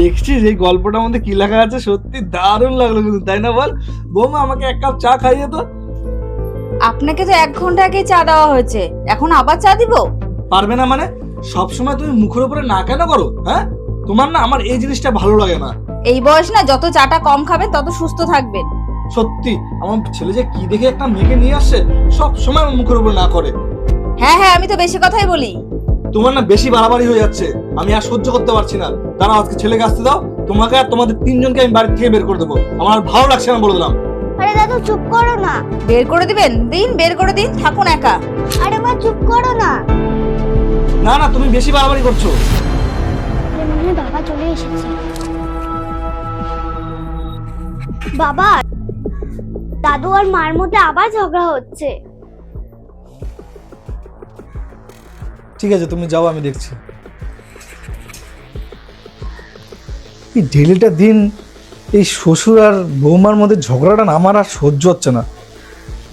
দেখছিস এই গল্পটার মধ্যে কি লেখা আছে? সত্যি দারুণ লাগলো কিন্তু, তাই না বল? বৌমা আমাকে এক কাপ চা খাইয়ে তো। আপনাকে তো 1 ঘন্টা আগে চা দেওয়া হয়েছে, এখন আবার চা দিব? পারবে না মানে? সবসময় তুমি মুখের উপরে না কেন করো? হ্যাঁ, তোমার না আমার এই জিনিসটা ভালো লাগে না। এই বয়স না, যত চাটা কম খাবেন তত সুস্থ থাকবেন। সত্যি আমার ছেলে যে কি দেখে একটা মেয়েকে নিয়ে আসছে, সব সময় আমার মুখের উপরে না করে। হ্যাঁ হ্যাঁ, আমি তো বেশি কথাই বলি। তোমার না বেশি বাড়াবাড়ি হয়ে যাচ্ছে, আমি আর সহ্য করতে পারছি না। দাঁড়াও, আজকে ছেলেকে আসতে দাও, তোমাকে আর তোমাদের 3 জনকে আমি বাড়ি থেকে বের করে দেবো। আমার আর ভালো লাগছে না, বলে দিলাম। আরে দাদু চুপ করো না। বের করে দিবেন? দিন, বের করে দিন, থাকুন একা। আরে মা চুপ করো না। না না, তুমি বেশি বাড়াবাড়ি করছো। আরে মনে হয় বাবা চলে এসেছে। বাবা, দাদু আর মার মধ্যে আবার ঝগড়া হচ্ছে। ঠিক আছে, তুমি যাও, আমি দেখছি। এই ডেলিটা দিন এই শ্বশুর আর বৌমার মধ্যে ঝগড়াটা না আমার আর সহ্য হচ্ছে না।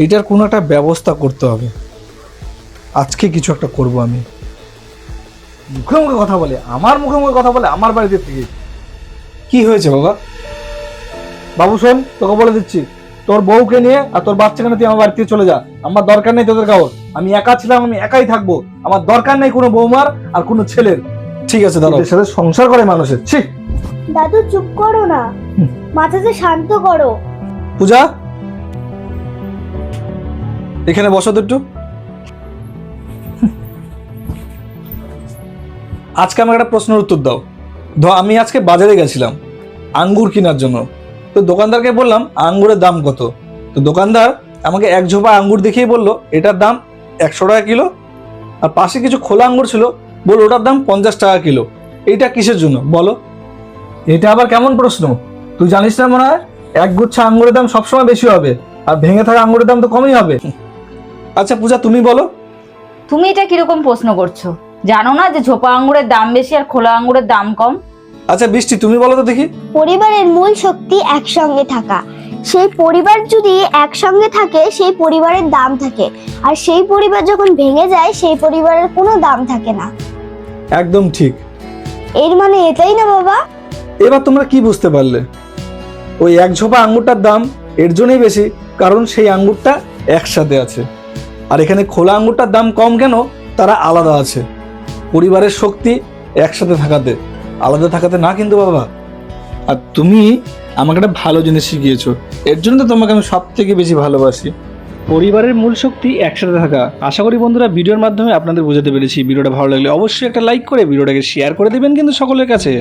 এটার কোনো একটা ব্যবস্থা করতে হবে। আজকে কিছু একটা করব আমি। মুখে মুখে কথা বলে, আমার মুখে মুখে কথা বলে আমার বাড়িতে থেকে। কি হয়েছে বাবা? বাবু শোন, তোকে বলে দিচ্ছি, তোর বউকে নিয়ে আর তোর বাচ্চাকে নিয়ে তুই আমার বাড়ি থেকে চলে যা। আমার দরকার নেই তোদের কাউর। আমি একা ছিলাম, আমি একাই থাকবো। আমার দরকার নেই কোনো বৌমার আর কোনো ছেলের। ঠিক আছে দাদা, সাথে সংসার করে মানুষের। ছি। দাদু চুপ করো না, মাথাটা শান্ত করো। পূজা, এখানে বসো তো একটু। আজকে আমাকে একটা প্রশ্নের উত্তর দাও। আমি আজকে বাজারে গেছিলাম আঙ্গুর কেনার জন্য। তো দোকানদারকে বললাম আঙ্গুরের দাম কত। তো দোকানদার আমাকে এক ঝোপা আঙ্গুর দেখিয়ে বললো এটার দাম 100 টাকা কিলো। আর পাশে কিছু খোলা আঙ্গুর ছিল, বললো ওটার দাম 50 টাকা কিলো। এইটা কিসের জন্য বলো? এটা আবার কেমন প্রশ্ন? তুই জানিস না মনে হয় এক গুচ্ছা আঙ্গুরের দাম সবসময় বেশি হবে, আর ভেঙে থাকা আঙ্গুরের দাম তো কমই হবে। আচ্ছা পূজা, তুমি বলো। তুমি এটা কিরকম প্রশ্ন করছো? জানো না যে ঝোপা আঙ্গুরের দাম বেশি আর খোলা আঙ্গুরের দাম কম? আচ্ছা বৃষ্টি, তুমি বলো তো দেখি। পরিবারের মূল শক্তি একসঙ্গে থাকা। সেই পরিবার যদি একসঙ্গে থাকে সেই পরিবারের দাম থাকে, আর সেই পরিবার যখন ভেঙে যায় সেই পরিবারের কোনো দাম থাকে না। একদম ঠিক। এর মানে এটাই না বাবা? এবার তোমরা কি বুঝতে পারলে? ওই এক ঝোপা আঙ্গুরটার দাম এর জন্যই বেশি কারণ সেই আঙ্গুরটা একসাথে আছে, আর এখানে খোলা আঙ্গুরটার দাম কম কেন? তারা আলাদা আছে। পরিবারের শক্তি একসাথে থাকাতে, আলাদা থাকাতে না কিন্তু বাবা। আর তুমি আমাকে একটা ভালো জিনিস শিখিয়েছো, এর জন্য তো তোমাকে আমি সব থেকে বেশি ভালোবাসি। পরিবারের মূল শক্তি একসাথে থাকা। আশা করি বন্ধুরা ভিডিওর মাধ্যমে আপনাদের বোঝাতে পেরেছি। ভিডিওটা ভালো লাগলে অবশ্যই একটা লাইক করে ভিডিওটাকে শেয়ার করে দেবেন কিন্তু সকলের কাছে।